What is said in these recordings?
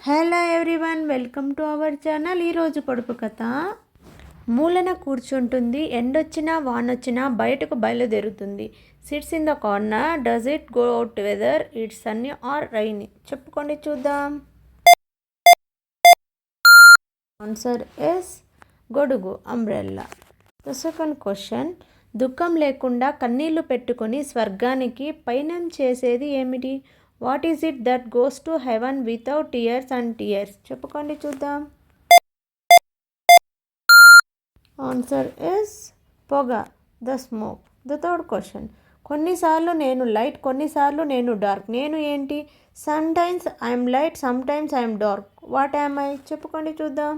Hello everyone, welcome to our channel. ఈరోజు పొడుపు కథ. మూలన కూర్చుంటుంది, ఎండొచ్చినా వానొచ్చినా బయటకు బయలుదేరుతుంది. Sits in the corner, does it go out whether it's sunny or rainy? చెప్పుకోండి చూద్దాం. ఆన్సర్ ఎస్, గొడుగు, అంబ్రెల్లా. ద సెకండ్ క్వశ్చన్, దుఃఖం లేకుండా కన్నీళ్లు పెట్టుకొని స్వర్గానికి పయనం చేసేది ఏమిటి? What is it that goes to heaven without tears and tears? చెప్పుకోండి చూద్దాం. ఆన్సర్ ఇస్ పొగ, the smoke. The third question, కొన్నిసార్లు నేను లైట్, కొన్నిసార్లు నేను డార్క్. నేను ఏంటి? Some times I'm light, some times I'm dark. What am I? చెప్పుకోండి చూద్దాం.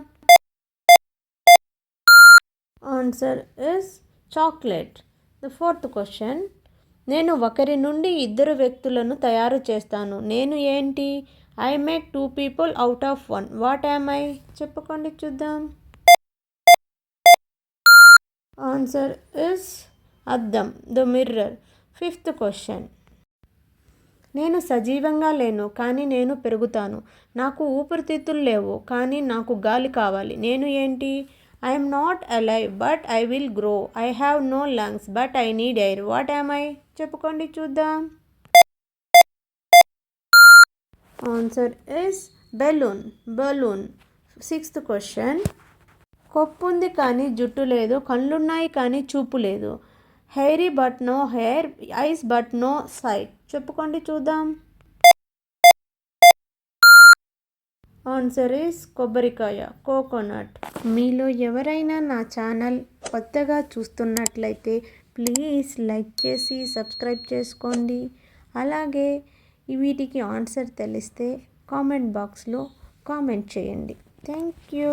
Answer is chocolate. The fourth question, నేను ఒకరి నుండి ఇద్దరు వ్యక్తులను తయారు చేస్తాను. నేను ఏంటి? I make 2 people out of 1. What am I? చెప్పుకోండి చూద్దాం. ఆన్సర్ ఇస్ అద్దం, ద మిర్రర్. ఫిఫ్త్ క్వశ్చన్, నేను సజీవంగా లేను కానీ నేను పెరుగుతాను. నాకు ఊపిరితిత్తులు లేవు కానీ నాకు గాలి కావాలి. నేను ఏంటి? I'm not alive but I will grow. I have no lungs but I need air. What am I? చెప్పుకోండి చూద్దాం. Answer is balloon, balloon. Sixth question, కొప్పుంది కానీ జుట్టు లేదు, కళ్ళున్నాయి కానీ చూపు లేదు. Hairy but no hair, eyes but no sight. చెప్పుకోండి చూద్దాం. ఆన్సర్ ఇస్ కొబ్బరికాయ, కోకోనట్. మీలో ఎవరైనా నా ఛానల్ కొత్తగా చూస్తున్నట్లయితే ప్లీజ్ లైక్ చేసి సబ్స్క్రైబ్ చేసుకోండి. అలాగే వీటికి ఆన్సర్ తెలిస్తే కామెంట్ బాక్స్లో కామెంట్ చేయండి. Thank you.